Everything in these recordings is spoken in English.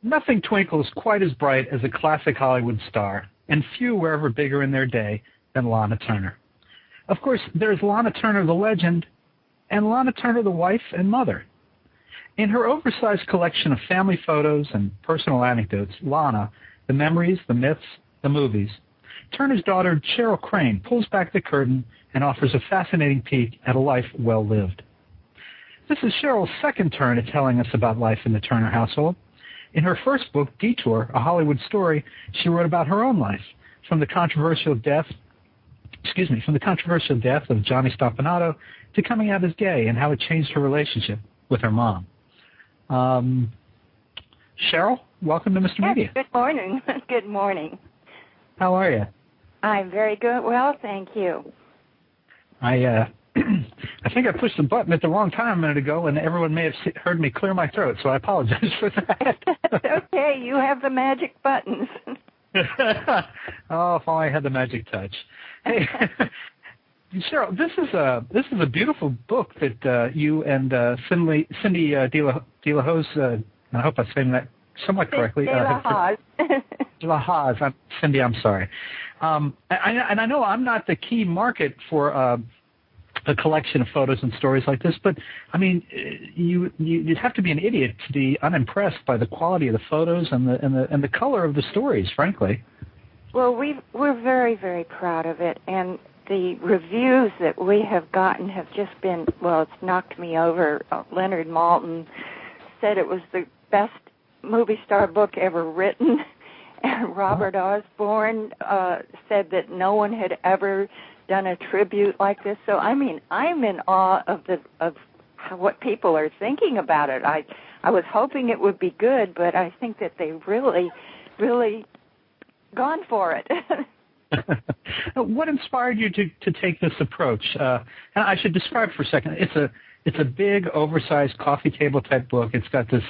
Nothing twinkles quite as bright as a classic Hollywood star, and few were ever bigger in their day than Lana Turner. Of course, there's Lana Turner the legend, and Lana Turner the wife and mother. In her oversized collection of family photos and personal anecdotes, Lana, the memories, the myths, the movies, Turner's daughter Cheryl Crane pulls back the curtain and offers a fascinating peek at a life well lived. This is Cheryl's second turn at telling us about life in the Turner household. In her first book, Detour, a Hollywood story, she wrote about her own life, from the controversial death of Johnny Stompanato to coming out as gay and how it changed her relationship with her mom. Cheryl, welcome to Mr. Media. Good morning. Good morning. How are you? I'm very good. Well, thank you. I think I pushed the button at the wrong time a minute ago, and everyone may have heard me clear my throat, so I apologize for that. Okay, you have the magic buttons. Oh, if only I had the magic touch. Hey, Cheryl, this is a beautiful book that you and Cindy De La Hoz, I hope I'm saying that somewhat correctly. De La Hoz. De La Hoz. Cindy, I'm sorry. And I know I'm not the key market for a collection of photos and stories like this, but I mean, you'd have to be an idiot to be unimpressed by the quality of the photos and the color of the stories, frankly. Well, we're very, very proud of it, and the reviews that we have gotten have just been, well, it's knocked me over. Leonard Maltin said it was the best movie star book ever written, and Robert Osborne said that no one had ever done a tribute like this. So, I mean, I'm in awe of what people are thinking about it. I was hoping it would be good, but I think that they really, really gone for it. What inspired you to take this approach? And I should describe for a second. It's a big, oversized coffee table type book. It's got this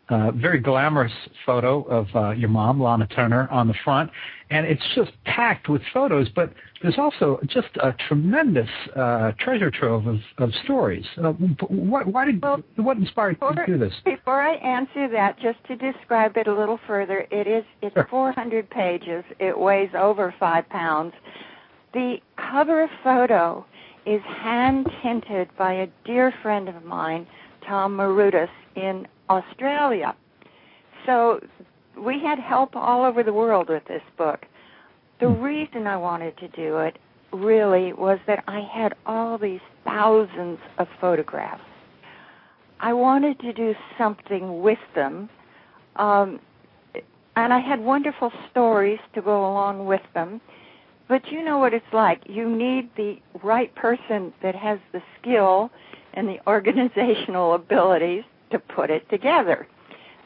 very glamorous photo of your mom, Lana Turner, on the front, and it's just packed with photos. But there's also just a tremendous treasure trove of stories. What inspired you to do this? Before I answer that, just to describe it a little further, it's 400 pages. It weighs over 5 pounds. The cover photo is hand-tinted by a dear friend of mine, Tom Marutis, in Australia. So we had help all over the world with this book. The reason I wanted to do it really was that I had all these thousands of photographs. I wanted to do something with them, and I had wonderful stories to go along with them. But you know what it's like. You need the right person that has the skill and the organizational abilities to put it together.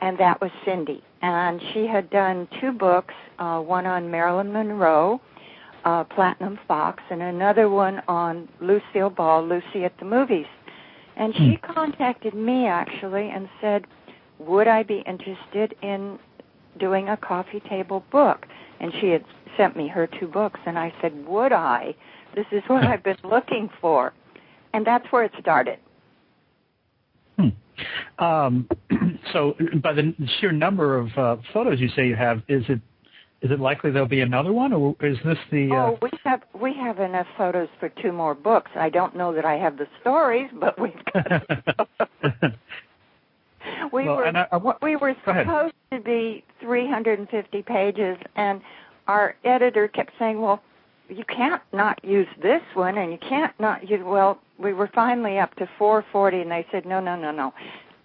And that was Cindy. And she had done 2 books, one on Marilyn Monroe, Platinum Fox, and another one on Lucille Ball, Lucy at the Movies. And she contacted me, actually, and said, would I be interested in doing a coffee table book? And she had sent me her 2 books, and I said, would I? This is what I've been looking for. And that's where it started. So by the sheer number of photos you say you have, is it likely there'll be another one, or is this the... Oh, we have enough photos for 2 more books. I don't know that I have the stories, but we've got... We were supposed to be 350 pages, and our editor kept saying, well, you can't not use this one, and you can't not use... Well, we were finally up to 440, and they said, no,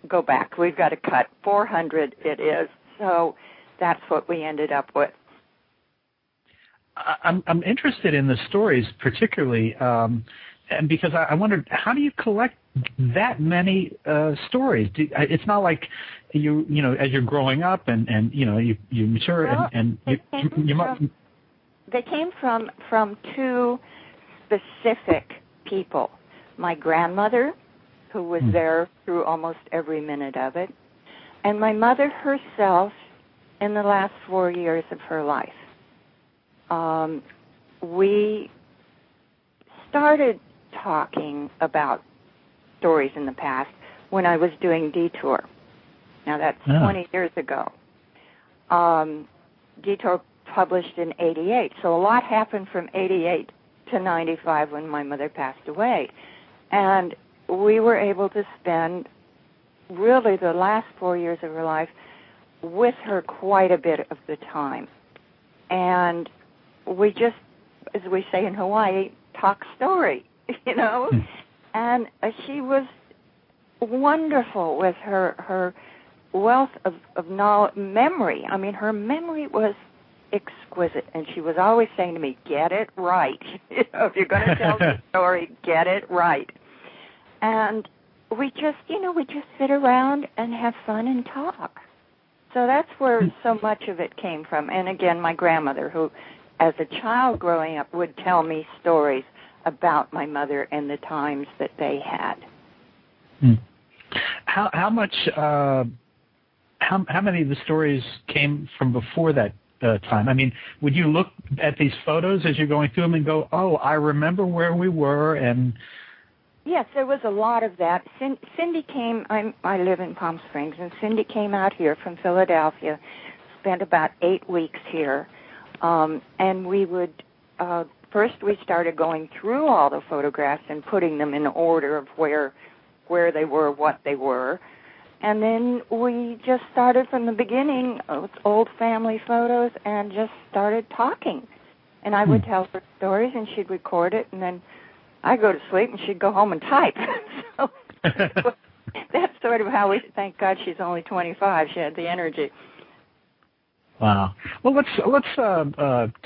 go back. We've got to cut. 400 it is. So that's what we ended up with. I'm interested in the stories particularly, and because I wondered, how do you collect that many stories? It's not like you know as you're growing up and you know you mature They came from 2 specific people. My grandmother, who was there through almost every minute of it, and my mother herself in the last 4 years of her life. We started talking about stories in the past when I was doing Detour. Now, that's 20 years ago. Detour published in 88. So a lot happened from 88 to 95 when my mother passed away. And we were able to spend really the last 4 years of her life with her quite a bit of the time. And we just, as we say in Hawaii, talk story, And she was wonderful with her wealth of knowledge, memory. I mean, her memory was exquisite, and she was always saying to me, get it right. If you're going to tell the story, get it right. And we just sit around and have fun and talk. So that's where so much of it came from. And again, my grandmother, who, as a child growing up, would tell me stories about my mother and the times that they had. How much? How many of the stories came from before that time? I mean, would you look at these photos as you're going through them and go, "Oh, I remember where we were"? And yes, there was a lot of that. Cindy came. I live in Palm Springs, and Cindy came out here from Philadelphia, spent about 8 weeks here, and we would. First, we started going through all the photographs and putting them in order of where they were, what they were. And then we just started from the beginning with old family photos and just started talking. And I would tell her stories, and she'd record it, and then I'd go to sleep, and she'd go home and type. So that's sort of how we, thank God she's only 25. She had the energy. Wow. Well, let's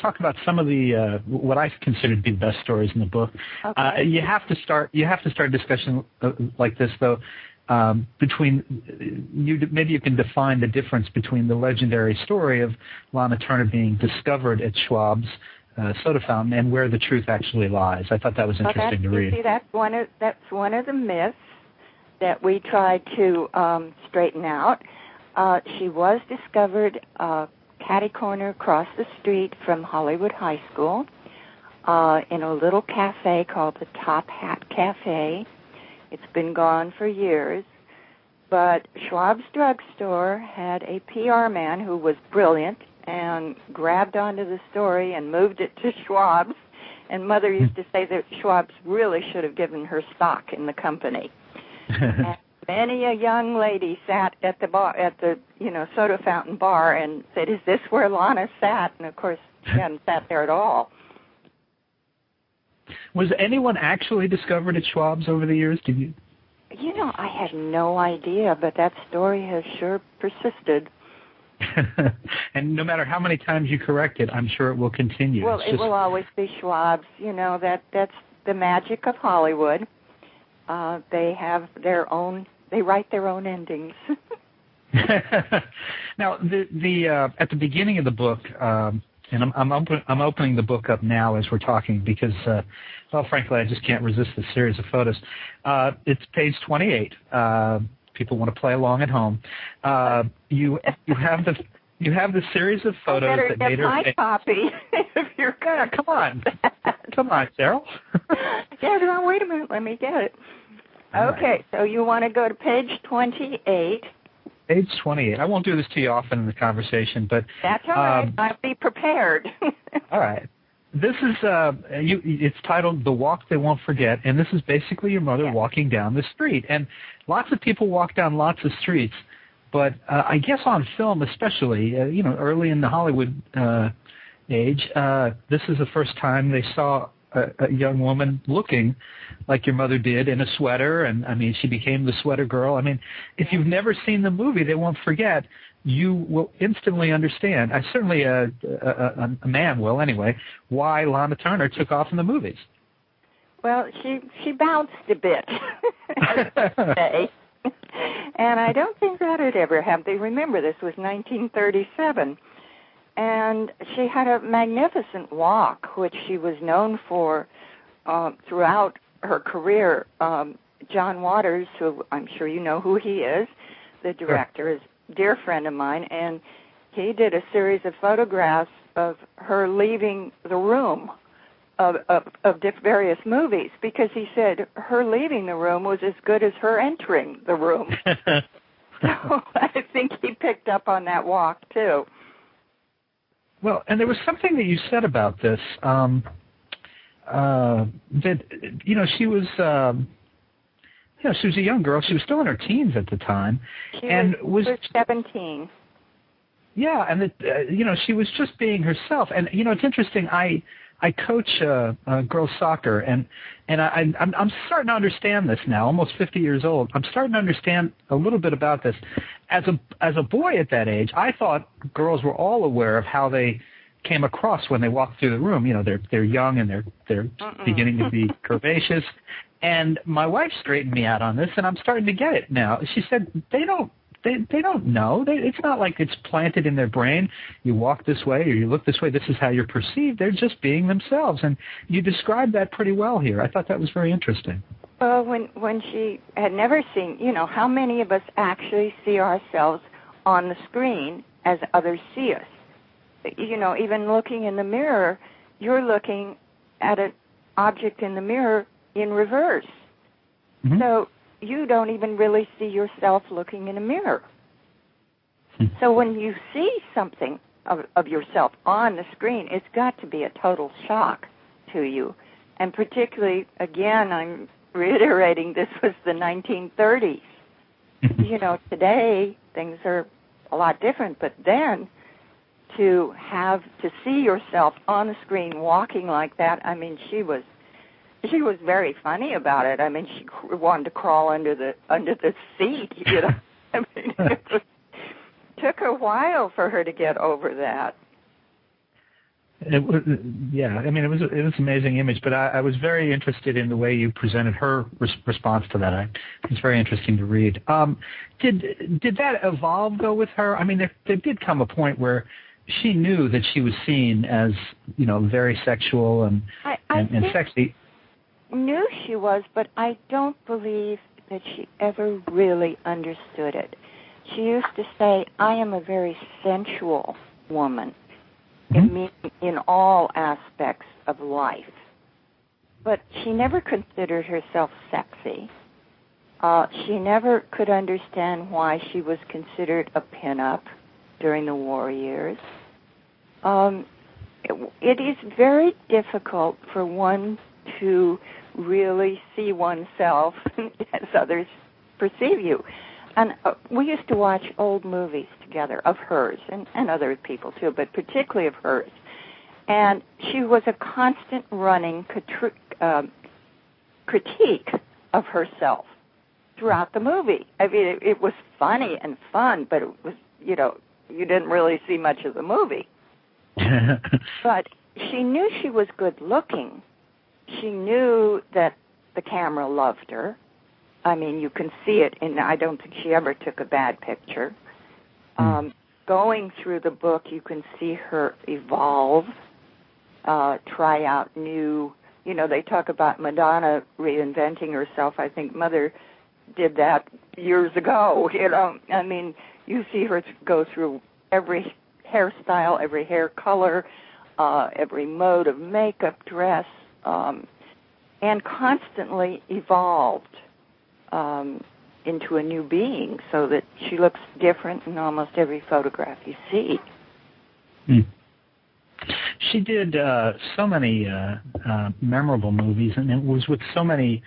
talk about some of the what I consider to be the best stories in the book. Okay. You have to start a discussion like this, though. Maybe you can define the difference between the legendary story of Lana Turner being discovered at Schwab's soda fountain and where the truth actually lies. I thought that was interesting to read. See, that's one of the myths that we tried to straighten out. She was discovered catty corner across the street from Hollywood High School in a little cafe called the Top Hat Cafe. It's been gone for years, but Schwab's drugstore had a PR man who was brilliant and grabbed onto the story and moved it to Schwab's. And Mother used to say that Schwab's really should have given her stock in the company. And many a young lady sat at the bar, at the soda fountain bar, and said, "Is this where Lana sat?" And of course, she hadn't sat there at all. Was anyone actually discovered at Schwab's over the years? Did you? I had no idea, but that story has sure persisted. And no matter how many times you correct it, I'm sure it will continue. Well, it will always be Schwab's. That's the magic of Hollywood. They have their own. They write their own endings. Now, at the beginning of the book, and I'm opening the book up now as we're talking because, frankly, I just can't resist this series of photos. It's page 28. People want to play along at home. You have the series of photos that made her. My copy. If you're gonna come on, Cheryl. Yeah, no, wait a minute. Let me get it. Okay, so you want to go to page 28. Page 28. I won't do this to you often in the conversation, but that's all right. I'll be prepared. All right. This is it's titled "The Walk They Won't Forget," and this is basically your mother walking down the street. And lots of people walk down lots of streets, but I guess on film, especially, early in the Hollywood age, this is the first time they saw a young woman looking like your mother did in a sweater, and I mean, she became the sweater girl. I mean, if you've never seen the movie, They Won't Forget, you will instantly understand. Certainly a man will anyway, why Lana Turner took off in the movies. Well, she bounced a bit, and I don't think that would ever happen. Remember, this was 1937. And she had a magnificent walk, which she was known for throughout her career. John Waters, who I'm sure you know who he is, the director, is a dear friend of mine, and he did a series of photographs of her leaving the room of various movies, because he said her leaving the room was as good as her entering the room. So I think he picked up on that walk, too. Well, and there was something that you said about this, that, she was, she was a young girl. She was still in her teens at the time. She was 17. Yeah, and that, she was just being herself. And, it's interesting. I coach girls soccer, and I'm starting to understand this now. Almost 50 years old, I'm starting to understand a little bit about this. As a boy at that age, I thought girls were all aware of how they came across when they walked through the room. They're young and they're beginning to be curvaceous. And my wife straightened me out on this, and I'm starting to get it now. She said they don't know. It's not like it's planted in their brain. You walk this way or you look this way. This is how you're perceived. They're just being themselves. And you described that pretty well here. I thought that was very interesting. Well, when she had never seen, how many of us actually see ourselves on the screen as others see us? Even looking in the mirror, you're looking at an object in the mirror in reverse. Mm-hmm. So you don't even really see yourself looking in a mirror. So when you see something of yourself on the screen, it's got to be a total shock to you. And particularly, again, I'm reiterating, this was the 1930s. Today things are a lot different, but then to see yourself on the screen walking like that, I mean, she was very funny about it. I mean, she wanted to crawl under the seat, I mean, it took a while for her to get over that. It was, yeah. I mean, it was an amazing image, but I was very interested in the way you presented her response to that. It's very interesting to read. Did that evolve though with her? I mean, there did come a point where she knew that she was seen as very sexual and sexy. Knew she was, but I don't believe that she ever really understood it. She used to say, "I am a very sensual woman." In all aspects of life. But she never considered herself sexy. She never could understand why she was considered a pinup during the war years. It is very difficult for one to really see oneself as others perceive you. And we used to watch old movies together of hers, and other people too, but particularly of hers. And she was a constant running critique of herself throughout the movie. I mean, it was funny and fun, but it was, you didn't really see much of the movie. But she knew she was good looking. She knew that the camera loved her. I mean, you can see it, and I don't think she ever took a bad picture. Going through the book, you can see her evolve, try out new, they talk about Madonna reinventing herself. I think Mother did that years ago, I mean, you see her go through every hairstyle, every hair color, every mode of makeup, dress, and constantly evolved into a new being, so that she looks different in almost every photograph you see. She did so many memorable movies, and it was with so many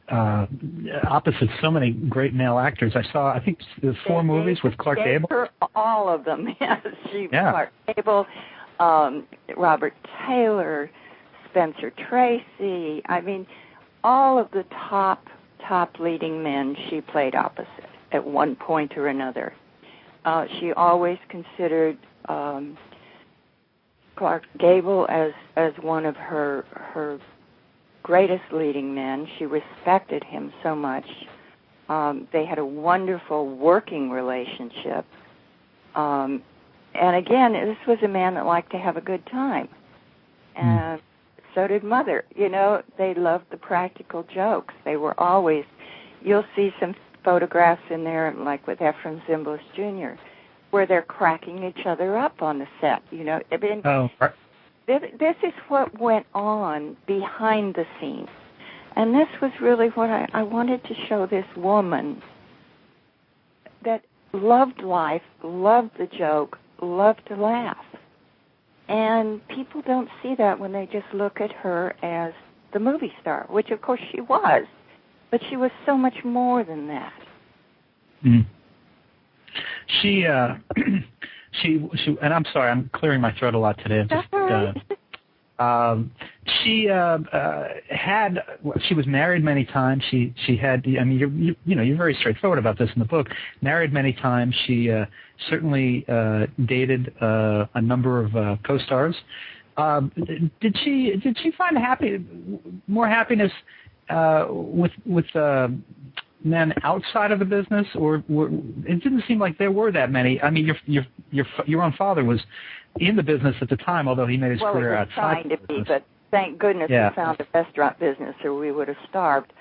opposite so many great male actors. I saw, I think, 4 movies with Clark Gable. Her all of them, yes. Clark Gable, Robert Taylor, Spencer Tracy. I mean, all of the top leading men she played opposite at one point or another. She always considered Clark Gable as one of her greatest leading men. She respected him so much. They had a wonderful working relationship. And again, this was a man that liked to have a good time. And so did Mother. They loved the practical jokes. They were always, you'll see some photographs in there, like with Ephraim Zimbalist Jr., where they're cracking each other up on the set. I mean, this is what went on behind the scenes. And this was really what I wanted to show this woman that loved life, loved the joke, loved to laugh. And people don't see that when they just look at her as the movie star, which of course she was, but she was so much more than that. Mm. She, and I'm sorry, I'm clearing my throat a lot today. She was married many times. She had, I mean, you're very straightforward about this in the book. Married many times. She certainly dated a number of co-stars. Did she find more happiness with men outside of the business, or it didn't seem like there were that many? I mean, your own father was in the business at the time, although he made his career outside. Well, it was trying to be, but thank goodness we found a restaurant business, or we would have starved.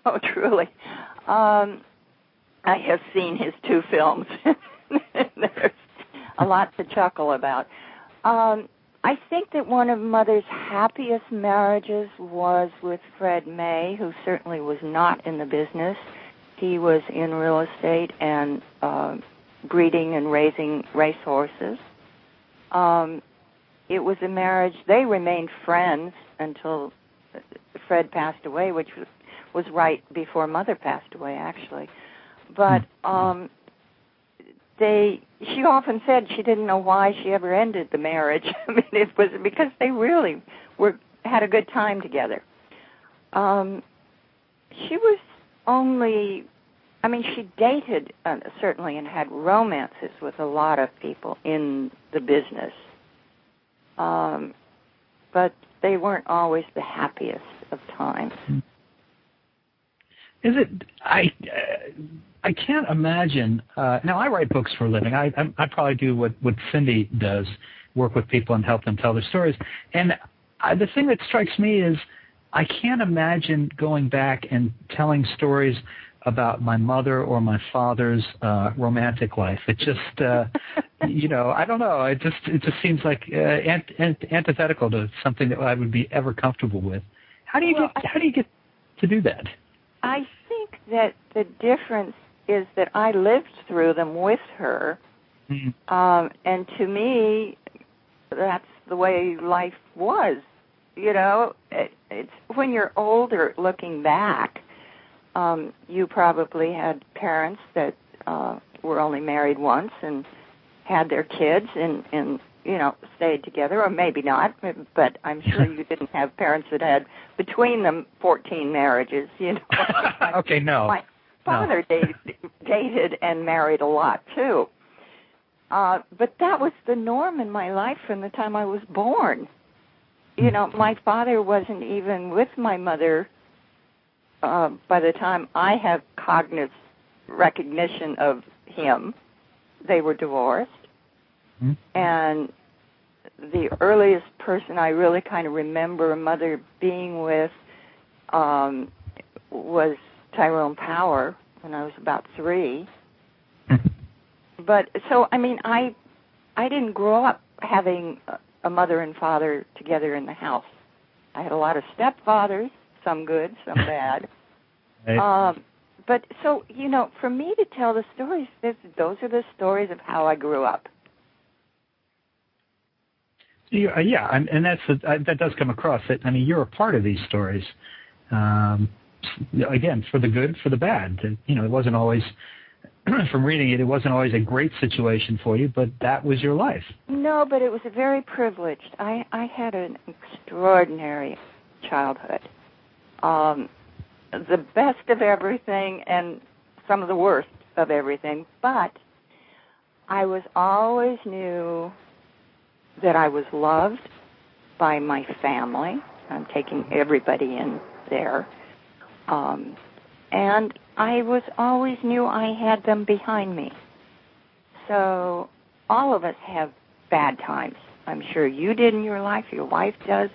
Oh, truly. I have seen his 2 films. There's a lot to chuckle about. I think that one of Mother's happiest marriages was with Fred May, who certainly was not in the business. He was in real estate and breeding and raising racehorses. It was a marriage. They remained friends until Fred passed away, which was right before Mother passed away, actually. But she often said she didn't know why she ever ended the marriage. I mean, it was because they really had a good time together. She was only, I mean, she dated certainly and had romances with a lot of people in the business, but they weren't always the happiest of times. Is it? I can't imagine. Now, I write books for a living. I probably do what Cindy does, work with people and help them tell their stories. And the thing that strikes me is I can't imagine going back and telling stories about my mother or my father's romantic life. It just, I don't know. It just seems like antithetical to something that I would be ever comfortable with. How do you get to do that? I think that the difference is that I lived through them with her, and to me, that's the way life was. It's when you're older, looking back, you probably had parents that were only married once and had their kids and stayed together, or maybe not, but I'm sure you didn't have parents that had between them 14 marriages, Okay, no. My father dated and married a lot, too. But that was the norm in my life from the time I was born. My father wasn't even with my mother by the time I have cognitive recognition of him. They were divorced. And the earliest person I really kind of remember Mother being with was Tyrone Power when I was about 3. But so, I mean, I didn't grow up having a mother and father together in the house. I had a lot of stepfathers, some good, some bad. Right. But so, for me to tell the stories, those are the stories of how I grew up. Yeah, and that does come across. I mean, you're a part of these stories. Again, for the good, for the bad. It wasn't always, from reading it wasn't always a great situation for you, but that was your life. No, but it was very privileged. I had an extraordinary childhood. The best of everything and some of the worst of everything, but I always knew that I was loved by my family. I'm taking everybody in there. And I always knew I had them behind me. So all of us have bad times. I'm sure you did in your life, your wife does,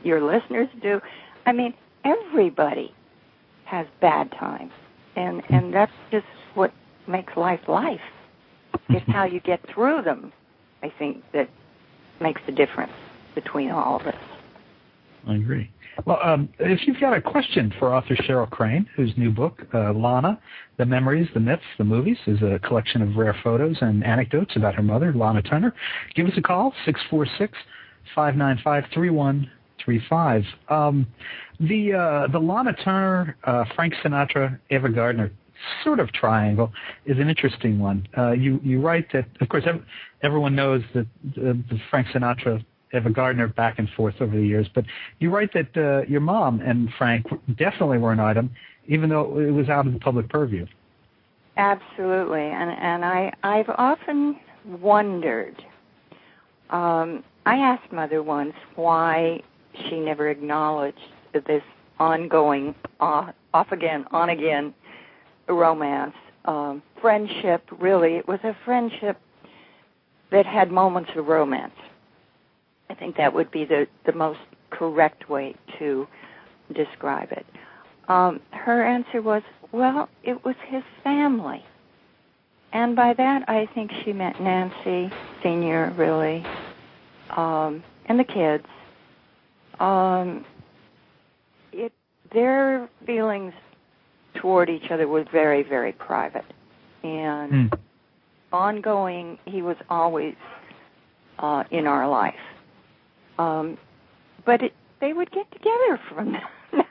your listeners do. I mean, everybody has bad times. And that's just what makes life life. It's how you get through them, I think, that makes the difference between all of us. I agree. Well, if you've got a question for author Cheryl Crane, whose new book, Lana, The Memories, the Myths, the Movies, is a collection of rare photos and anecdotes about her mother, Lana Turner, give us a call, 646-595-3135. The Lana Turner, Frank Sinatra, Ava Gardner sort of triangle is an interesting one. You write that, of course, everyone knows that the Frank Sinatra, Ava Gardner back and forth over the years, but you write that your mom and Frank definitely were an item, even though it was out of the public purview. Absolutely, and I've often wondered. I asked Mother once why she never acknowledged this ongoing, off again, on again romance, friendship. Really, it was a friendship that had moments of romance. I think that would be the most correct way to describe it. Her answer was, well, it was his family. And by that, I think she meant Nancy Sr., really, and the kids. Their feelings toward each other were very, very private. And ongoing, he was always in our life. But they would get together from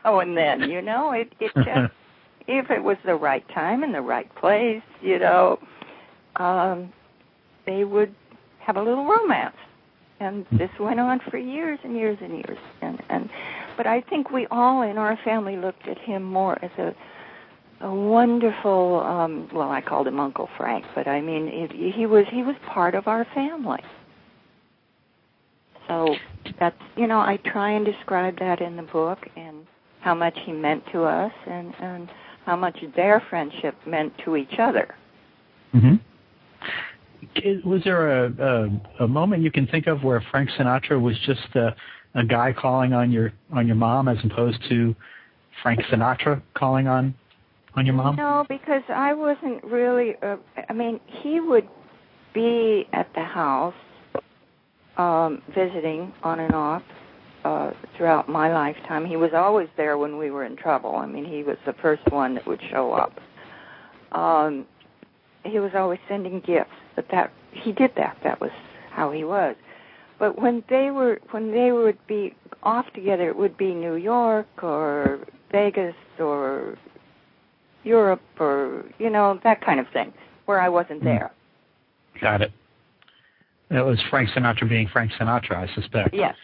now and then, you know. It just, if it was the right time and the right place, you know, they would have a little romance. And this went on for years and years and years. But I think we all in our family looked at him more as a wonderful, well, I called him Uncle Frank, but I mean, he was part of our family. So that's, you know, I try and describe that in the book and how much he meant to us and how much their friendship meant to each other. Mm-hmm. Was there a moment you can think of where Frank Sinatra was just a guy calling on your mom as opposed to Frank Sinatra calling on your mom? No, because I wasn't really, I mean, he would be at the house visiting on and off throughout my lifetime. He was always there when we were in trouble. I mean, he was the first one that would show up. He was always sending gifts, but he did that. That was how he was. But when they would be off together, it would be New York or Vegas or Europe or, you know, that kind of thing, where I wasn't there. Got it. That was Frank Sinatra being Frank Sinatra, I suspect. Yes.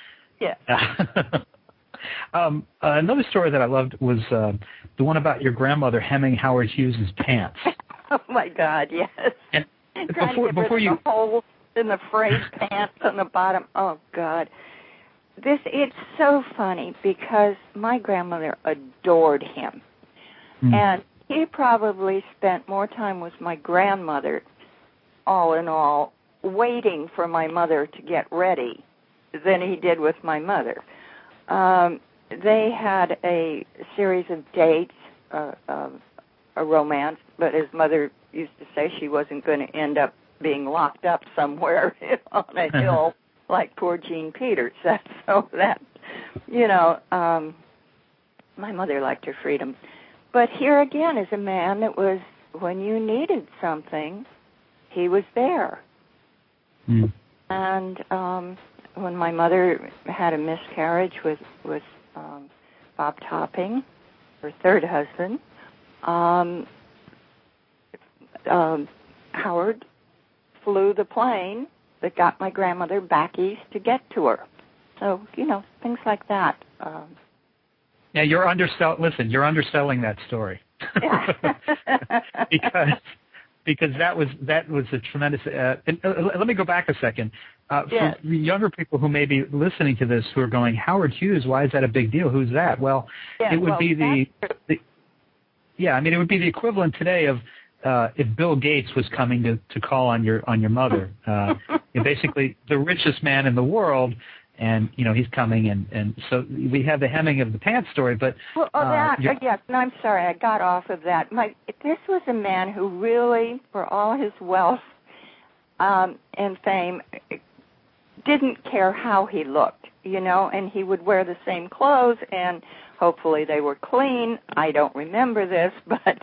Another story that I loved was the one about your grandmother hemming Howard Hughes' pants. Oh, my God, yes. And before you... the holes in the frayed pants on the bottom. Oh, God. It's so funny because my grandmother adored him. And he probably spent more time with my grandmother, all in all, waiting for my mother to get ready than he did with my mother. They had a series of dates, a romance, but his mother used to say she wasn't going to end up being locked up somewhere on a hill like poor Jean Peters. So that, you know, my mother liked her freedom. But here again is a man that was, when you needed something, he was there. And when my mother had a miscarriage with Bob Topping, her third husband, Howard flew the plane that got my grandmother back east to get to her. So, you know, things like that. Yeah, you're underselling that story. because that was a tremendous. Let me go back a second. Yes. For younger people who may be listening to this, who are going, Howard Hughes, why is that a big deal? Who's that? Well, it would be it would be the equivalent today of if Bill Gates was coming to call on your mother. Basically, the richest man in the world. And, you know, he's coming, and so we have the hemming of the pants story, but... Well, yes, and I'm sorry, I got off of that. This was a man who really, for all his wealth and fame, didn't care how he looked. and he would wear the same clothes, and hopefully they were clean. I don't remember this, but,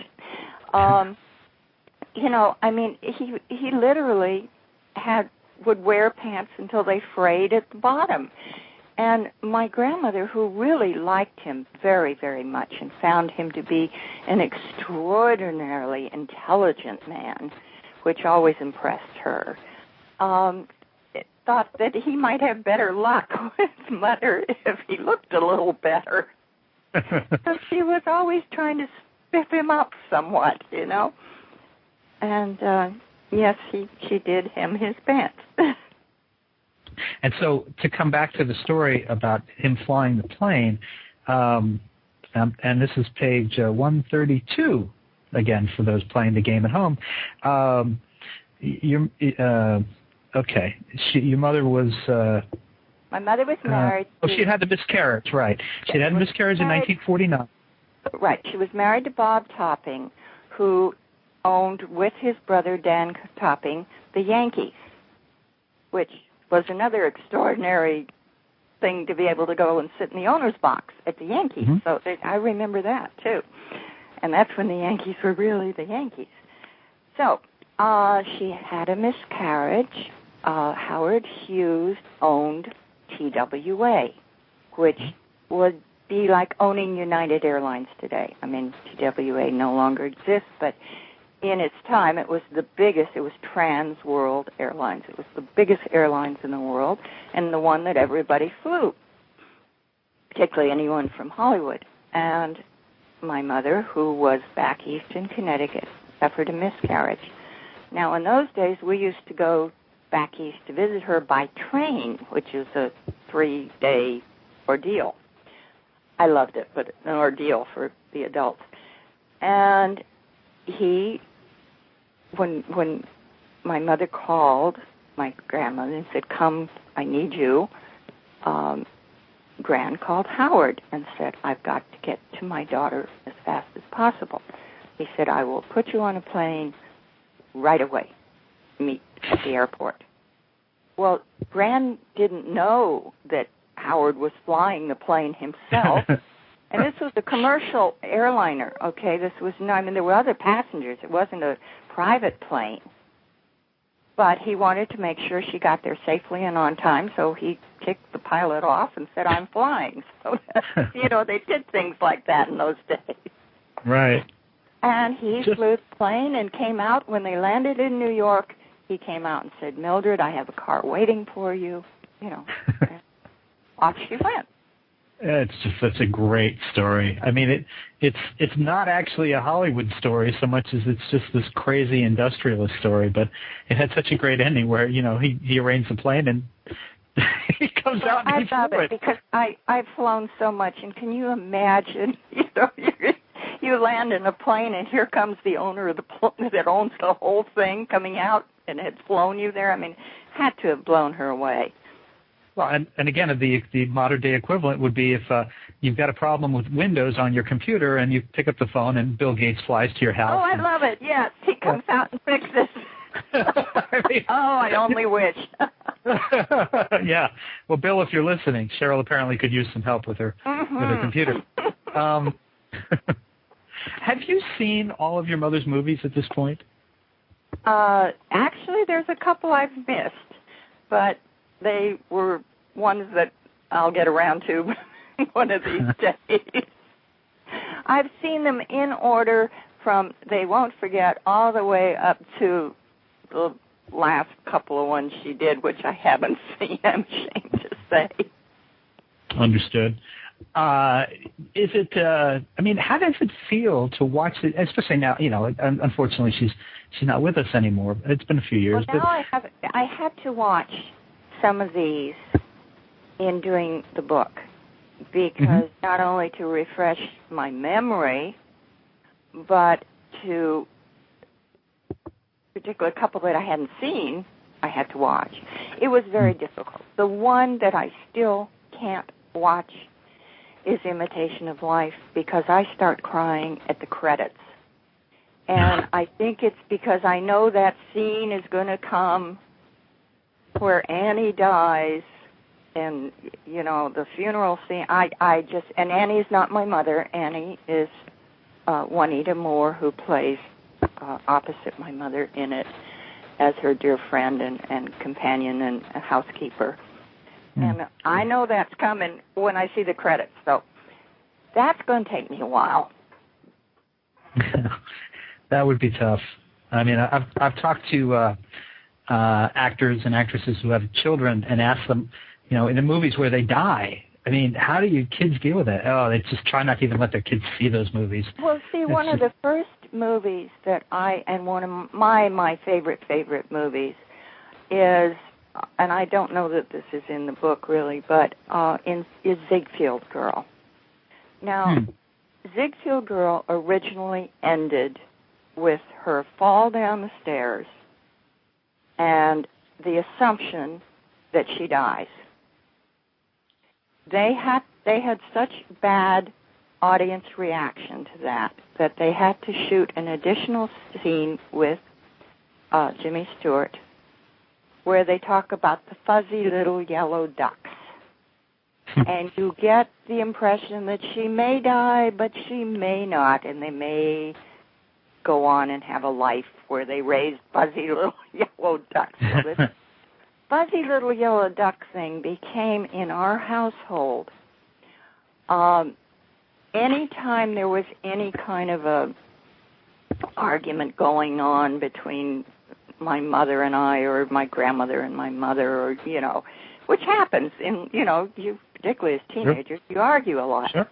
he literally would wear pants until they frayed at the bottom. And my grandmother, who really liked him very, very much and found him to be an extraordinarily intelligent man, which always impressed her, thought that he might have better luck with Mother if he looked a little better. So she was always trying to spiff him up somewhat, And, yes, she did hem his pants. And so to come back to the story about him flying the plane, and this is page 132, again, for those playing the game at home. Your mother was... My mother was married. She had the miscarriage, right. She had a miscarriage in 1949. Right. She was married to Bob Topping, who owned, with his brother Dan Topping, the Yankees, which was another extraordinary thing to be able to go and sit in the owner's box at the Yankees. Mm-hmm. So I remember that, too. And that's when the Yankees were really the Yankees. So she had a miscarriage. Howard Hughes owned TWA, which would be like owning United Airlines today. I mean, TWA no longer exists, but in its time, it was the biggest. It was Trans World Airlines. It was the biggest airlines in the world and the one that everybody flew, particularly anyone from Hollywood. And my mother, who was back east in Connecticut, suffered a miscarriage. Now, in those days, we used to go back east to visit her by train, which is a 3-day ordeal. I loved it, but an ordeal for the adults. And when my mother called my grandmother and said, "Come, I need you," Gran called Howard and said, "I've got to get to my daughter as fast as possible." He said, "I will put you on a plane right away. Meet at the airport." Well, Gran didn't know that Howard was flying the plane himself. And this was a commercial airliner, okay? There were other passengers. It wasn't a private plane. But he wanted to make sure she got there safely and on time, so he kicked the pilot off and said, "I'm flying." So, they did things like that in those days. Right. And he flew the plane and came out. When they landed in New York, he came out and said, "Mildred, I have a car waiting for you." Off she went. It's just such a great story. I mean, it's not actually a Hollywood story so much as it's just this crazy industrialist story, but it had such a great ending where, he arranged the plane and he comes out and I love it because I've flown so much, and can you imagine, you land in a plane and here comes the owner of the plane that owns the whole thing coming out and had flown you there. I mean, had to have blown her away. Well, and again, the modern-day equivalent would be if you've got a problem with Windows on your computer and you pick up the phone and Bill Gates flies to your house. Oh, I love it. Yes, he comes out and fixes it. I only wish. Yeah. Well, Bill, if you're listening, Cheryl apparently could use some help with her computer. Have you seen all of your mother's movies at this point? Actually, there's a couple I've missed, but they were ones that I'll get around to one of these days. I've seen them in order from They Won't Forget all the way up to the last couple of ones she did, which I haven't seen, I'm ashamed to say. Understood. How does it feel to watch it, especially now, unfortunately she's not with us anymore. It's been a few years. Well, now I had to watch some of these in doing the book because not only to refresh my memory, but to particularly a couple that I hadn't seen, I had to watch. It was very difficult. The one that I still can't watch is Imitation of Life because I start crying at the credits. And I think it's because I know that scene is going to come where Annie dies and the funeral scene. And Annie's not my mother. Annie is Juanita Moore, who plays opposite my mother in it as her dear friend and companion and a housekeeper. And I know that's coming when I see the credits, so that's going to take me a while. That would be tough. I mean, I've talked to actors and actresses who have children and asked them, in the movies where they die, I mean, how do your kids deal with it? Oh, they just try not to even let their kids see those movies. Well, see, one of the first movies that one of my favorite movies is, and I don't know that this is in the book really, but is Ziegfeld Girl. Now, Ziegfeld Girl originally ended with her fall down the stairs and the assumption that she dies. They had such bad audience reaction to that they had to shoot an additional scene with Jimmy Stewart where they talk about the fuzzy little yellow ducks. And you get the impression that she may die, but she may not, and they may go on and have a life where they raise fuzzy little yellow ducks. So this fuzzy little yellow duck thing became, in our household, anytime there was any kind of a argument going on between my mother and I, or my grandmother and my mother, or, which happens in, you, particularly as teenagers, you argue a lot. Sure.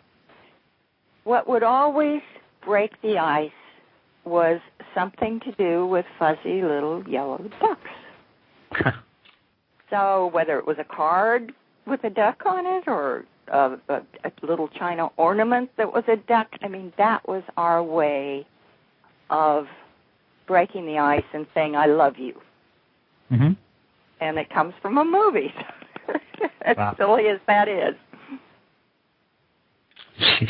What would always break the ice was something to do with fuzzy little yellow ducks. So whether it was a card with a duck on it or a little china ornament that was a duck, I mean, that was our way of breaking the ice and saying, I love you. Mm-hmm. And it comes from a movie. As silly as that is. Jeez.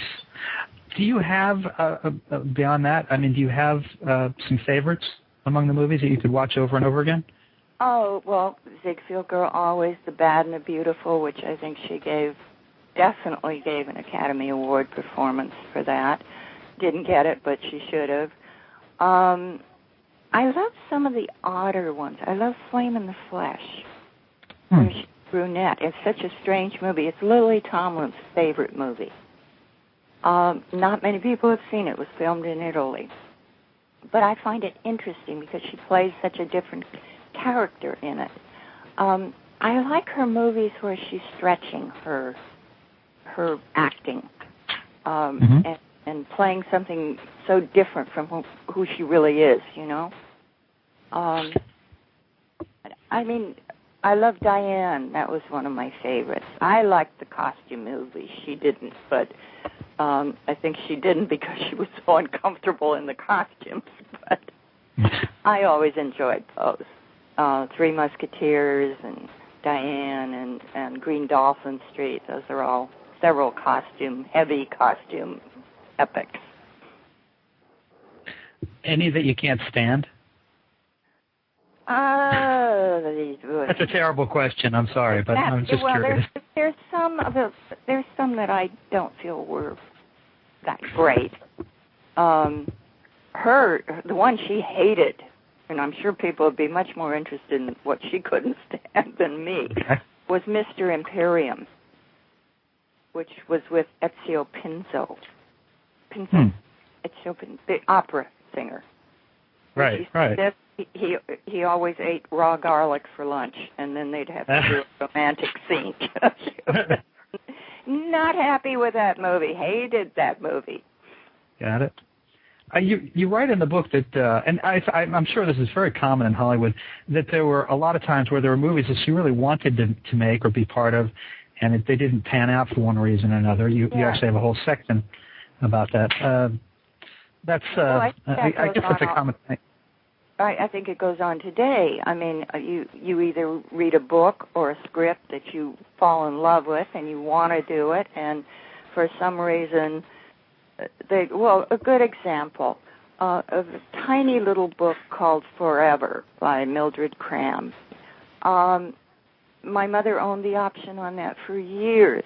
Do you have, beyond that, I mean, do you have some favorites among the movies that you could watch over and over again? Oh, well, Ziegfeld Girl, Always, The Bad and the Beautiful, which I think she definitely gave an Academy Award performance for that. Didn't get it, but she should have. I love some of the odder ones. I love Flame in the Flesh. She's brunette. It's such a strange movie. It's Lily Tomlin's favorite movie. Not many people have seen it. It was filmed in Italy. But I find it interesting because she plays such a different character in it. I like her movies where she's stretching her acting and playing something so different from who she really is, I mean, I love Diane. That was one of my favorites. I liked the costume movies. She didn't, but I think she didn't because she was so uncomfortable in the costumes. But I always enjoyed those. Three Musketeers and Diane and Green Dolphin Street. Those are all several heavy costume epics. Any that you can't stand? That's a terrible question. I'm sorry, but I'm just curious. There's some that I don't feel were that great. The one she hated, and I'm sure people would be much more interested in what she couldn't stand than me, was Mr. Imperium, which was with Ezio Pinzo. Ezio Pinzo, the opera singer. Right. He always ate raw garlic for lunch, and then they'd have to do a romantic scene. Not happy with that movie. Hated that movie. Got it. You write in the book that, and I'm sure this is very common in Hollywood, that there were a lot of times where there were movies that she really wanted to make or be part of, and they didn't pan out for one reason or another. You actually have a whole section about that. I guess that's a common thing. I think it goes on today. I mean, you either read a book or a script that you fall in love with and you want to do it, and for some reason, a good example of a tiny little book called Forever by Mildred Cram. my mother owned the option on that for years.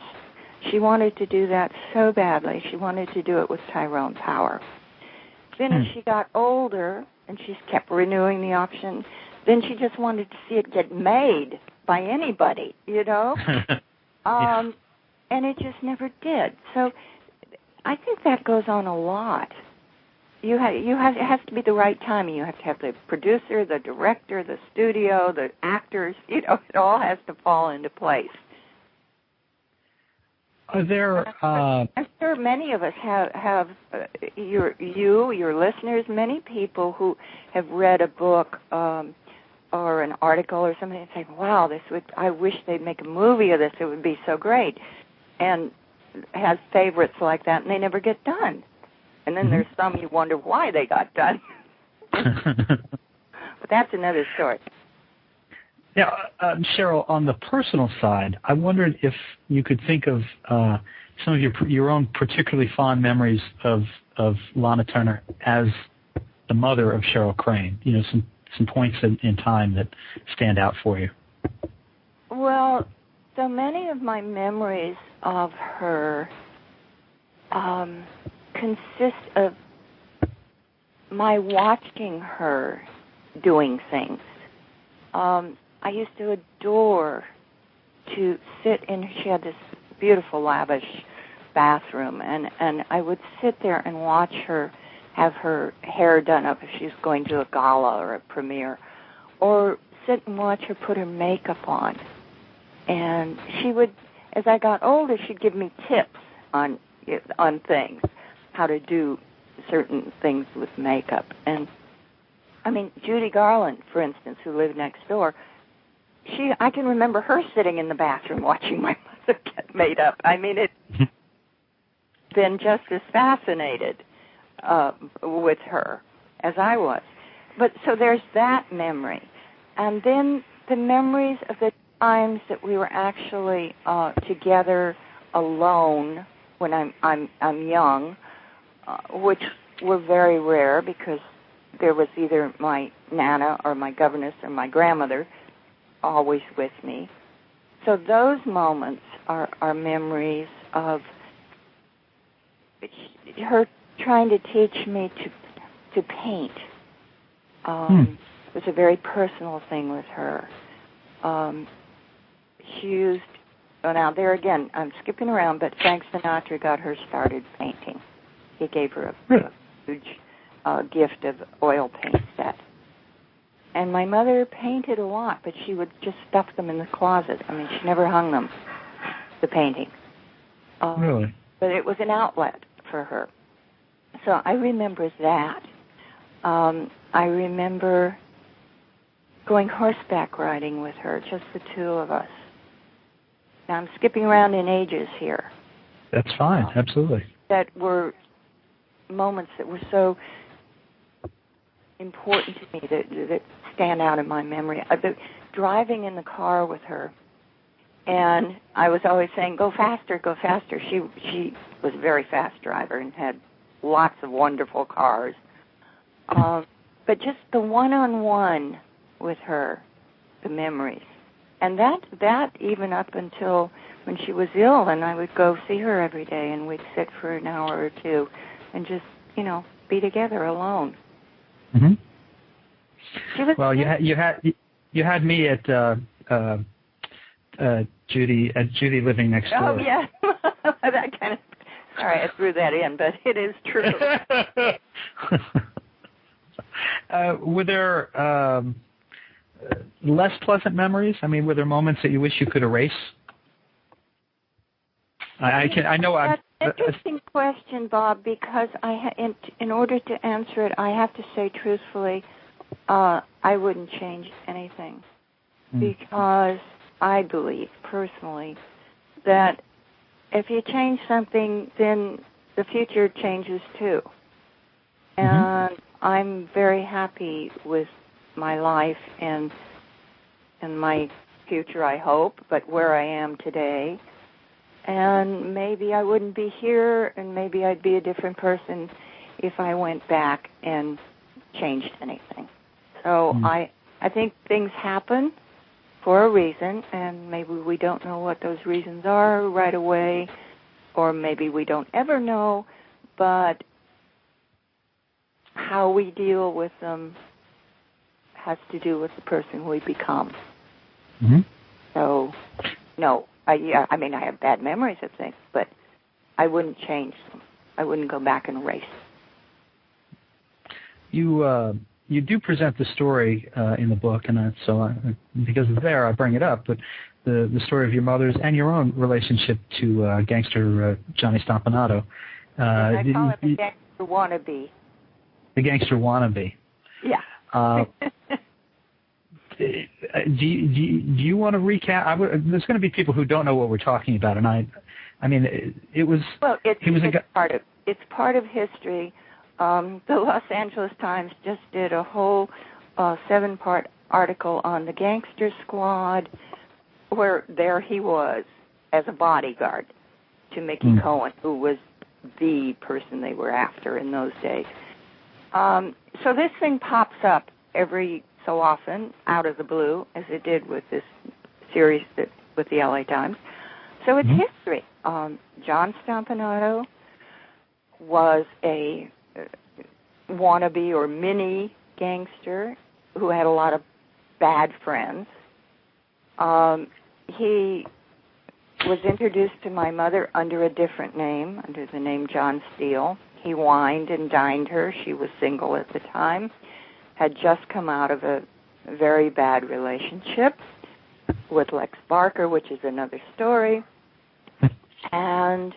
She wanted to do that so badly. She wanted to do it with Tyrone Power. Then as she got older, and she kept renewing the option, then she just wanted to see it get made by anybody, you know? Yeah. And it just never did. So I think that goes on a lot. It has to be the right timing. You have to have the producer, the director, the studio, the actors. You know, it all has to fall into place. Are there? I'm sure many of us have your listeners, many people who have read a book or an article or something and say, "Wow, I wish they'd make a movie of this. It would be so great," and has favorites like that, and they never get done. And then there's some you wonder why they got done. But that's another story. Now, Cheryl, on the personal side, I wondered if you could think of some of your own particularly fond memories of Lana Turner as the mother of Cheryl Crane. You know, some points in time that stand out for you. Well, so many of my memories of her consist of my watching her doing things. I used to adore to sit in, she had this beautiful, lavish bathroom, and I would sit there and watch her have her hair done up if she's going to a gala or a premiere, or sit and watch her put her makeup on. And she would, as I got older, she'd give me tips on things, how to do certain things with makeup. And, I mean, Judy Garland, for instance, who lived next door, I can remember her sitting in the bathroom watching my mother get made up. I mean, it's been just as fascinated with her as I was. But so there's that memory. And then the memories of the times that we were actually together alone when I'm young, which were very rare because there was either my Nana or my governess or my grandmother always with me. So those moments are memories of her trying to teach me to paint. It was a very personal thing with her. She used, well, now there again, I'm skipping around, but Frank Sinatra got her started painting. He gave her a huge gift of oil paint set. And my mother painted a lot, but she would just stuff them in the closet. I mean, she never hung them, the paintings. Really? But it was an outlet for her. So I remember that. I remember going horseback riding with her, just the two of us. Now, I'm skipping around in ages here. That's fine, absolutely. That were moments that were so important to me, that stand out in my memory. Driving in the car with her, and I was always saying, "Go faster, go faster." She was a very fast driver and had lots of wonderful cars. But just the one-on-one with her, the memories. And that even up until when she was ill, and I would go see her every day, and we'd sit for an hour or two and just, be together alone. Mm-hmm. Well, you had me at Judy living next door. Oh yeah, that kind of. Sorry, I threw that in, but it is true. Were there less pleasant memories? I mean, were there moments that you wish you could erase? That's an interesting question, Bob, because in order to answer it, I have to say truthfully, I wouldn't change anything, because I believe personally that if you change something, then the future changes too. And I'm very happy with my life and my future, I hope, but where I am today. And maybe I wouldn't be here, and maybe I'd be a different person if I went back and changed anything. So I think things happen for a reason, and maybe we don't know what those reasons are right away, or maybe we don't ever know, but how we deal with them has to do with the person we become. Mm-hmm. So, no, I have bad memories of things, but I wouldn't change them. I wouldn't go back and erase. You do present the story in the book, and because it's there, I bring it up. But the story of your mother's and your own relationship to gangster Johnny Stompanato. I call it the gangster wannabe. The gangster wannabe. Yeah. Do you want to recap? There's going to be people who don't know what we're talking about, and I mean, it was. Well, it's part of history. The Los Angeles Times just did a whole 7-part article on the gangster squad, where there he was as a bodyguard to Mickey Cohen, who was the person they were after in those days. So this thing pops up every so often out of the blue, as it did with this series with the LA Times. So it's history. John Stompanato was a wannabe or mini gangster who had a lot of bad friends. He was introduced to my mother under a different name, under the name John Steele. He wined and dined her. She was single at the time, had just come out of a very bad relationship with Lex Barker, which is another story. And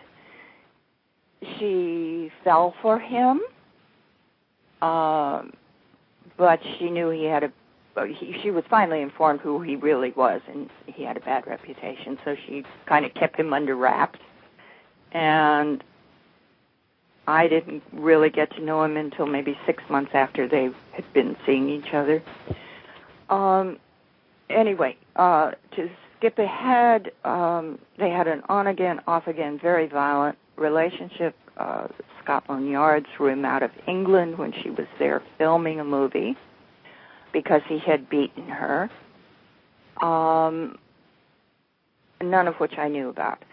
she fell for him, but she knew she was finally informed who he really was, and he had a bad reputation, so she kind of kept him under wraps. And I didn't really get to know him until maybe 6 months after they had been seeing each other. Anyway, to skip ahead, they had an on-again, off-again, very violent relationship. Scotland Yard threw him out of England when she was there filming a movie because he had beaten her, none of which I knew about.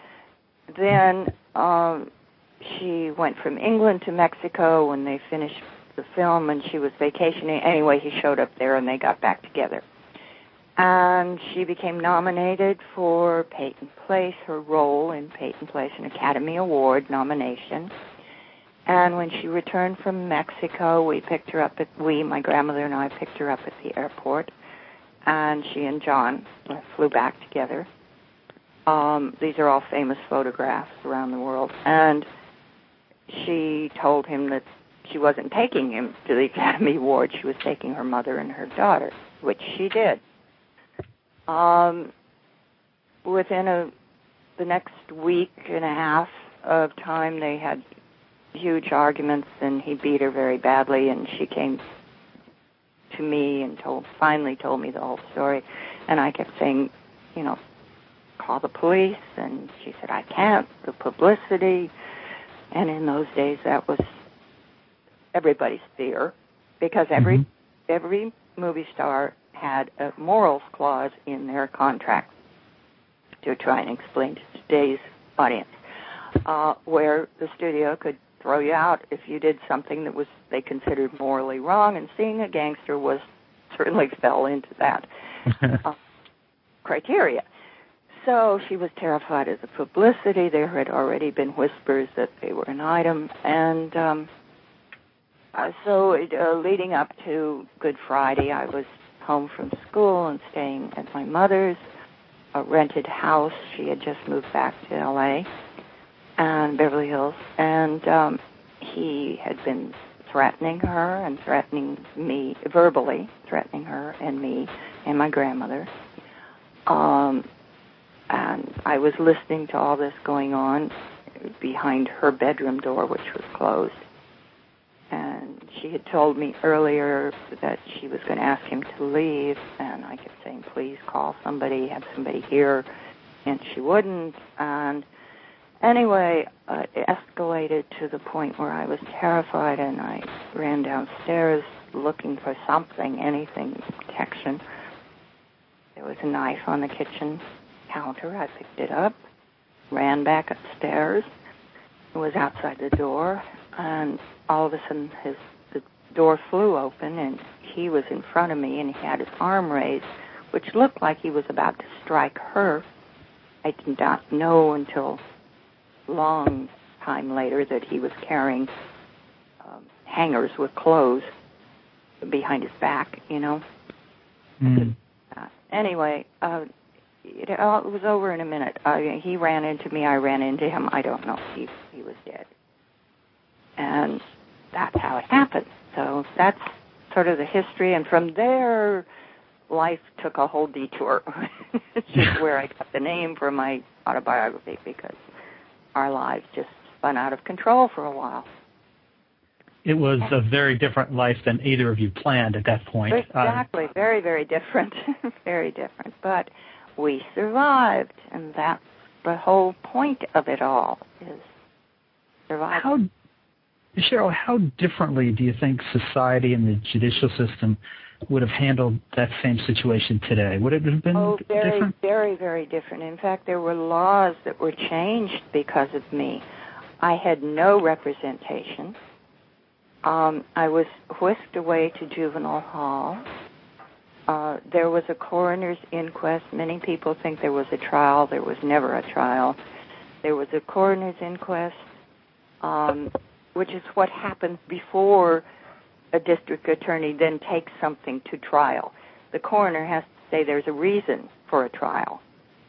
Then she went from England to Mexico when they finished the film, and she was vacationing. Anyway, he showed up there, and they got back together. And she became nominated for Peyton Place, her role in Peyton Place, an Academy Award nomination. And when she returned from Mexico, my grandmother and I picked her up at the airport, and she and John flew back together. These are all famous photographs around the world. And she told him that she wasn't taking him to the Academy Award. She was taking her mother and her daughter, which she did. Within the next week and a half of time, they had huge arguments, and he beat her very badly, and she came to me and finally told me the whole story. And I kept saying, call the police, and she said, I can't, the publicity. And in those days, that was everybody's fear, because every movie star had a morals clause in their contract, to try and explain to today's audience, where the studio could throw you out if you did something that they considered morally wrong, and seeing a gangster certainly fell into that criteria. So she was terrified of the publicity. There had already been whispers that they were an item, and so leading up to Good Friday, I was home from school and staying at my mother's, a rented house. She had just moved back to L.A. and Beverly Hills, and he had been threatening her and threatening me, verbally threatening her and me and my grandmother. And I was listening to all this going on behind her bedroom door, which was closed. And she had told me earlier that she was going to ask him to leave, and I kept saying, please call somebody, have somebody here, and she wouldn't. And anyway, it escalated to the point where I was terrified, and I ran downstairs looking for something, anything, protection. There There was a knife on the kitchen counter. I picked it up, ran back upstairs, was outside the door, and all of a sudden the door flew open, and he was in front of me, and he had his arm raised, which looked like he was about to strike her. I did not know until a long time later that he was carrying hangers with clothes behind his back, you know. Anyway, it was over in a minute. He ran into me. I ran into him. I don't know. He was dead. And that's how it happened. So that's sort of the history. And from there, life took a whole detour. It's just where I got the name for my autobiography, because our lives just spun out of control for a while. It was a very different life than either of you planned at that point. Exactly. Very, very different. Very different. But we survived, and that's the whole point of it all, is survival. Cheryl, how differently do you think society and the judicial system would have handled that same situation today? Would it have been different? Very, very different. In fact, there were laws that were changed because of me. I had no representation. I was whisked away to juvenile hall. There was a coroner's inquest. Many people think there was a trial. There was never a trial. There was a coroner's inquest, which is what happens before a district attorney then takes something to trial. The coroner has to say there's a reason for a trial,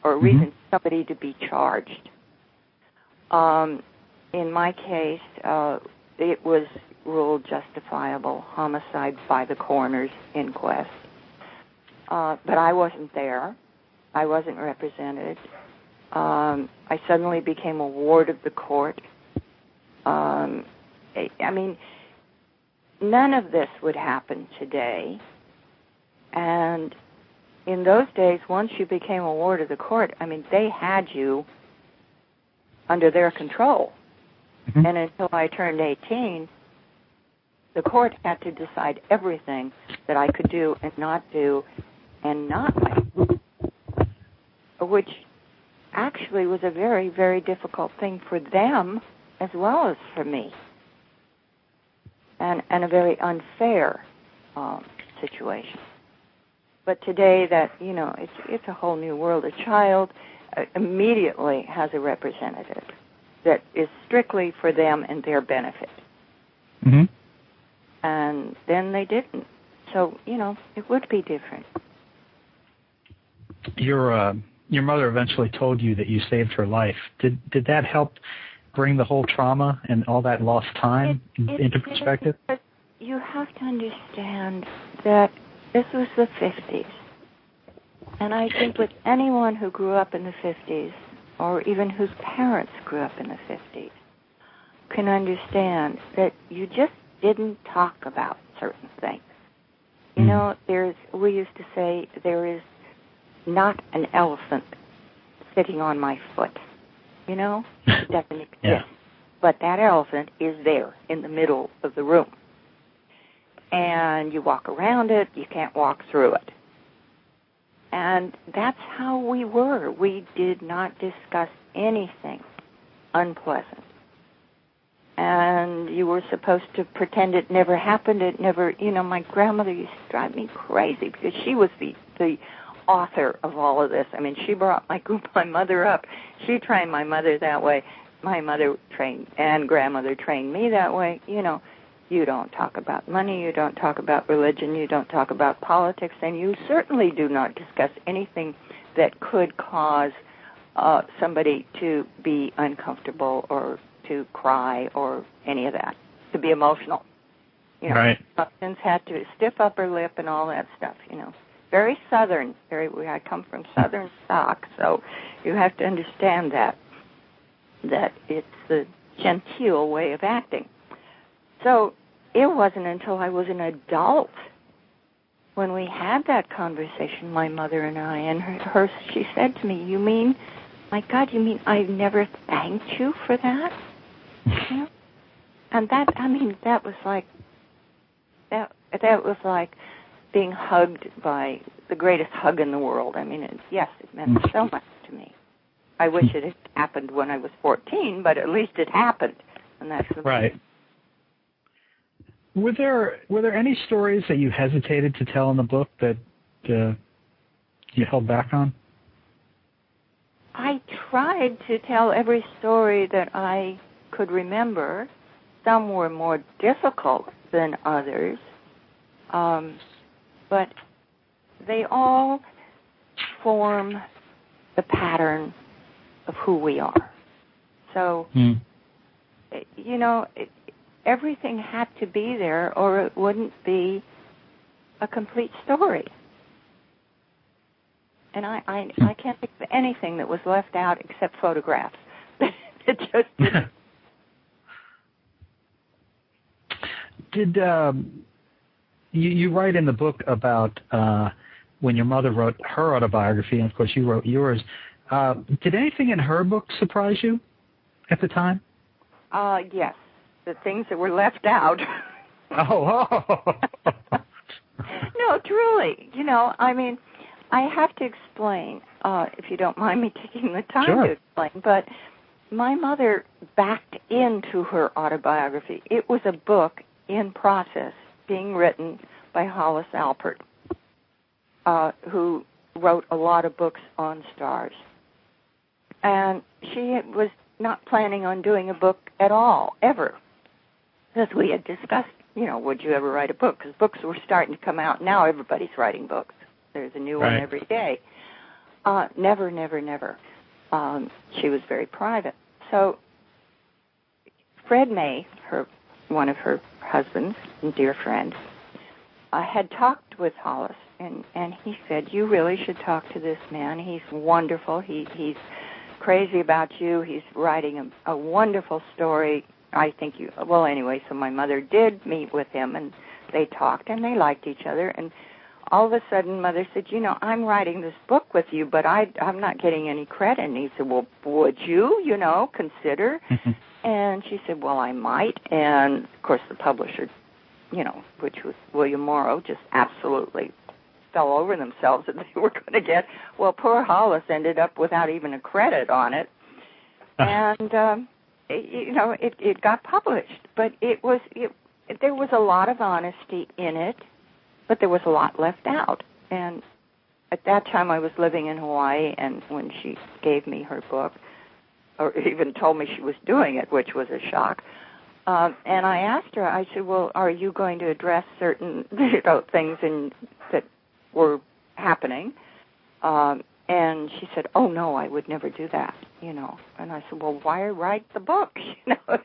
or a reason for somebody to be charged. In my case, it was ruled justifiable homicide by the coroner's inquest. But I wasn't there. I wasn't represented. I suddenly became a ward of the court. I mean, none of this would happen today. And in those days, once you became a ward of the court, I mean, they had you under their control. And until I turned 18, the court had to decide everything that I could do and not do, which actually was a very, very difficult thing for them as well as for me, and a very unfair situation. But today, that, you know, it's a whole new world. A child immediately has a representative that is strictly for them and their benefit. And then they didn't. So, you know, it would be different. Your mother eventually told you that you saved her life. Did that help bring the whole trauma and all that lost time into perspective? You have to understand that this was the 50s. And I think with anyone who grew up in the 50s, or even whose parents grew up in the 50s, can understand that you just didn't talk about certain things. You know, we used to say, there is not an elephant sitting on my foot. You know, it doesn't exist. But that elephant is there in the middle of the room. And you walk around it, you can't walk through it. And that's how we were. We did not discuss anything unpleasant. And you were supposed to pretend it never happened. It never, you know, my grandmother used to drive me crazy because she was the author of all of this. I mean, she brought my mother up. She trained my mother that way. My mother trained, and grandmother trained me that way. You know, you don't talk about money, you don't talk about religion, you don't talk about politics, and you certainly do not discuss anything that could cause somebody to be uncomfortable or to cry or any of that, to be emotional. You know, right. Substance had to stiff upper lip and all that stuff, you know. Very Southern. I come from Southern stock, so you have to understand that it's the genteel way of acting. So it wasn't until I was an adult when we had that conversation, my mother and I, and she said to me, "You mean, my God, you mean I've never thanked you for that?" You know? And that, I mean, that was like being hugged by the greatest hug in the world. I mean, it meant so much to me. I wish it had happened when I was 14, but at least it happened, and that's the right. Were there any stories that you hesitated to tell in the book that you held back on? I tried to tell every story that I could remember. Some were more difficult than others, but they all form the pattern of who we are. So, everything had to be there or it wouldn't be a complete story. And I can't think of anything that was left out except photographs. It just did. You write in the book about when your mother wrote her autobiography, and of course you wrote yours. Did anything in her book surprise you at the time? Yes, the things that were left out. Oh. No, truly. I mean, I have to explain, if you don't mind me taking the time Sure. to explain, but my mother backed into her autobiography. It was a book in process being written by Hollis Alpert, who wrote a lot of books on stars. And she was not planning on doing a book at all, ever. As we had discussed, would you ever write a book? Because books were starting to come out. Now everybody's writing books. There's a new one every day. Never. She was very private. So Fred May, one of her husbands and dear friend, had talked with Hollis, and he said, you really should talk to this man. He's wonderful. He's crazy about you. He's writing a wonderful story. I think anyway, so my mother did meet with him, and they talked, and they liked each other, and all of a sudden, Mother said, I'm writing this book with you, but I'm not getting any credit. And he said, well, would you, consider? And she said, well, I might. And, of course, the publisher, which was William Morrow, just absolutely fell over themselves that they were going to get. Well, poor Hollis ended up without even a credit on it. And, it got published. But there was a lot of honesty in it. But there was a lot left out. And at that time I was living in Hawaii, and when she gave me her book, or even told me she was doing it, which was a shock, and I asked her, I said, well, are you going to address certain things that were happening? And she said, oh, no, I would never do that, And I said, well, why write the book?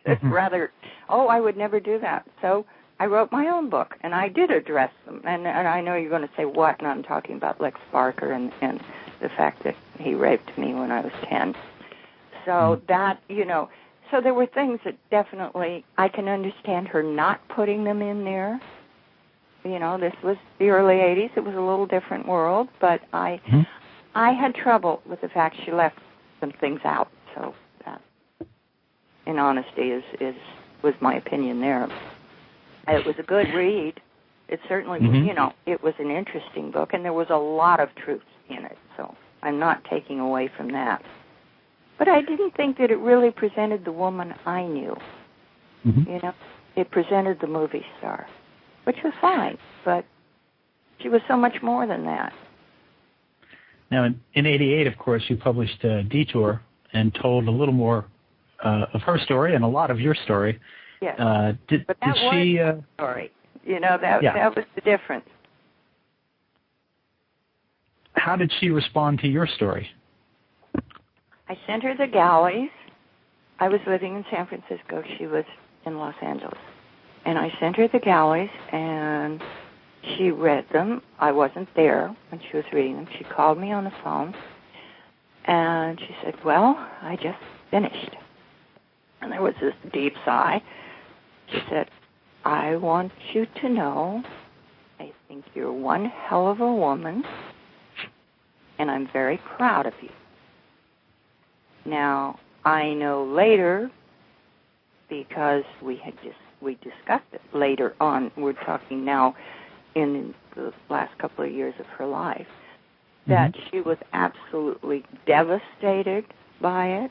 It's rather, I would never do that. So I wrote my own book, and I did address them. And I know you're going to say, what? And I'm talking about Lex Barker and the fact that he raped me when I was 10. So that, so there were things that definitely, I can understand her not putting them in there. This was the early 80s. It was a little different world, but I had trouble with the fact she left some things out. So that, in honesty, was my opinion there. It was a good read. It certainly, it was an interesting book, and there was a lot of truth in it, so I'm not taking away from that. But I didn't think that it really presented the woman I knew. It presented the movie star, which was fine, but she was so much more than that. Now, in 88, of course, you published Detour and told a little more of her story and a lot of your story. Yes, did she? Story. That was the difference. How did she respond to your story? I sent her the galleys. I was living in San Francisco. She was in Los Angeles. And I sent her the galleys, and she read them. I wasn't there when she was reading them. She called me on the phone, and she said, well, I just finished. And there was this deep sigh. She said, I want you to know I think you're one hell of a woman, and I'm very proud of you. Now, I know later, because we discussed it later on, we're talking now in the last couple of years of her life, that she was absolutely devastated by it.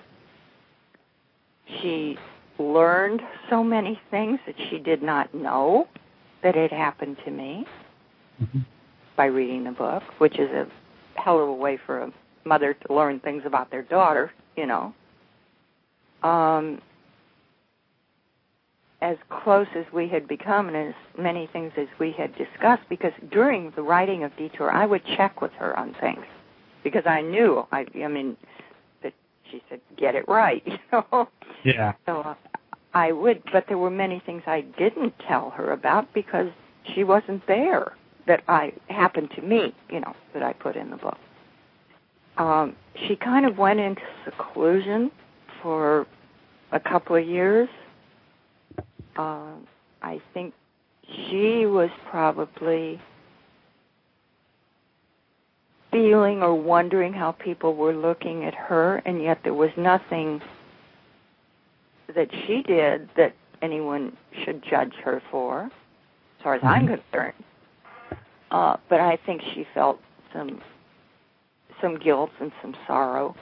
She learned so many things that she did not know that had happened to me by reading the book, which is a hell of a way for a mother to learn things about their daughter, you know. As close as we had become and as many things as we had discussed, because during the writing of Detour, I would check with her on things because I knew, I mean, that she said, get it right, you know. Yeah. So I would, but there were many things I didn't tell her about because she wasn't there that happened to me, you know, that I put in the book. She kind of went into seclusion for a couple of years. I think she was probably feeling or wondering how people were looking at her, and yet there was nothing that she did that anyone should judge her for, as far as I'm concerned. But I think she felt some guilt and some sorrow,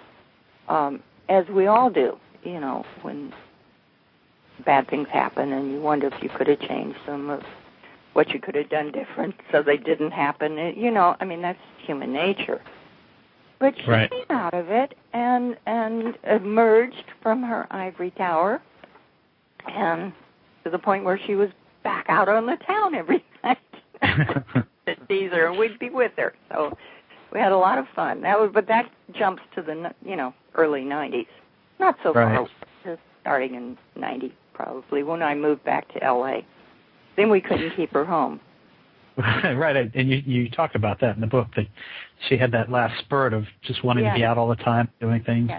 as we all do, you know, when bad things happen and you wonder if you could have changed some of what you could have done different so they didn't happen. You know, I mean, that's human nature. But she came out of it and emerged from her ivory tower, and to the point where she was back out on the town every night to tease her, and we'd be with her. So we had a lot of fun. But that jumps to the, you know, early 90s. Not so far, just starting in 90 probably, when I moved back to L.A. Then we couldn't keep her home. Right, and you talk about that in the book, that she had that last spurt of just wanting to be out all the time, doing things.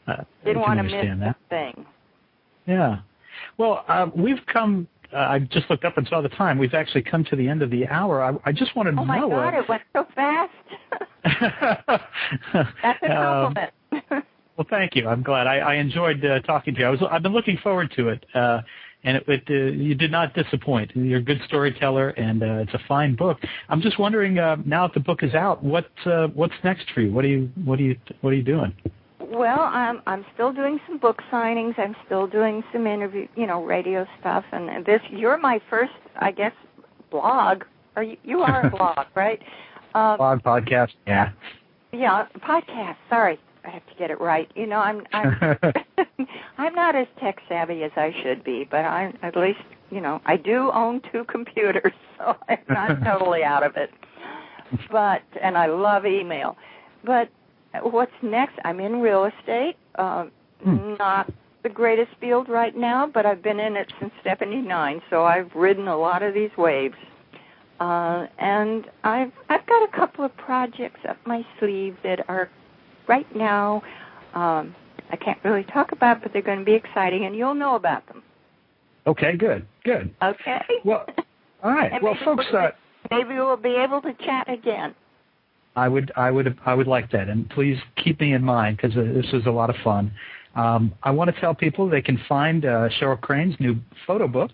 Yeah. Didn't want to miss a thing. Yeah. Well, we've come, I just looked up and saw the time. We've actually come to the end of the hour. I just wanted to know. Oh, my God, it went so fast. That's a compliment. Well, thank you. I'm glad. I enjoyed talking to you. I've been looking forward to it, and you did not disappoint. You're a good storyteller, and it's a fine book. I'm just wondering, now that the book is out, what's next for you? What are you doing? Well, I'm still doing some book signings. I'm still doing some interview, you know, radio stuff. And you're my first, I guess, blog. Or you are a blog, right? Blog, podcast, yeah. Yeah, podcast. Sorry. I have to get it right. You know, I'm I'm not as tech savvy as I should be, but I at least, you know, I do own 2 computers, so I'm not totally out of it. And I love email. But what's next? I'm in real estate. Not the greatest field right now, but I've been in it since '79, so I've ridden a lot of these waves. And I've got a couple of projects up my sleeve that are right now, I can't really talk about, but they're going to be exciting, and you'll know about them. Okay, good. Okay. Well, all right. Well, folks, maybe we'll be able to chat again. I would like that, and please keep me in mind because this was a lot of fun. I want to tell people they can find Cheryl Crane's new photo book,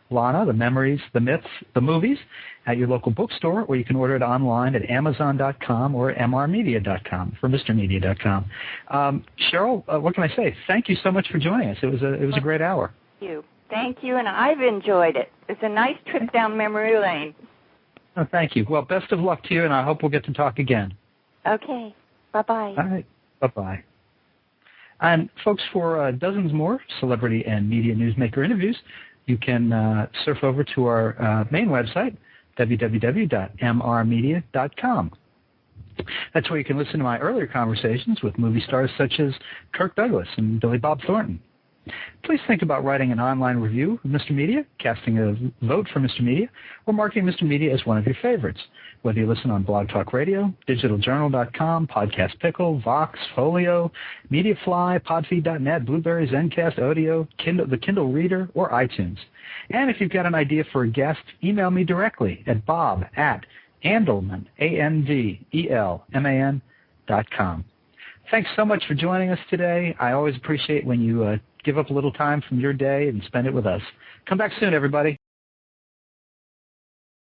Lana, The Memories, the Myths, the Movies, at your local bookstore, or you can order it online at Amazon.com or mrmedia.com for MrMedia.com. Cheryl, what can I say? Thank you so much for joining us. It was a great hour. Thank you, and I've enjoyed it. It's a nice trip down memory lane. Oh, thank you. Well, best of luck to you, and I hope we'll get to talk again. Okay. Bye-bye. All right. Bye-bye. And folks, for dozens more celebrity and media newsmaker interviews, you can surf over to our main website, www.mrmedia.com. That's where you can listen to my earlier conversations with movie stars such as Kirk Douglas and Billy Bob Thornton. Please think about writing an online review of Mr. Media, casting a vote for Mr. Media, or marking Mr. Media as one of your favorites. Whether you listen on Blog Talk Radio, DigitalJournal.com, Podcast Pickle, Vox, Folio, MediaFly, Podfeed.net, Blueberry, Zencast, Audio, Kindle, the Kindle Reader, or iTunes. And if you've got an idea for a guest, email me directly at bob@andelman, ANDELMAN.com. Thanks so much for joining us today. I always appreciate when you give up a little time from your day and spend it with us. Come back soon, everybody.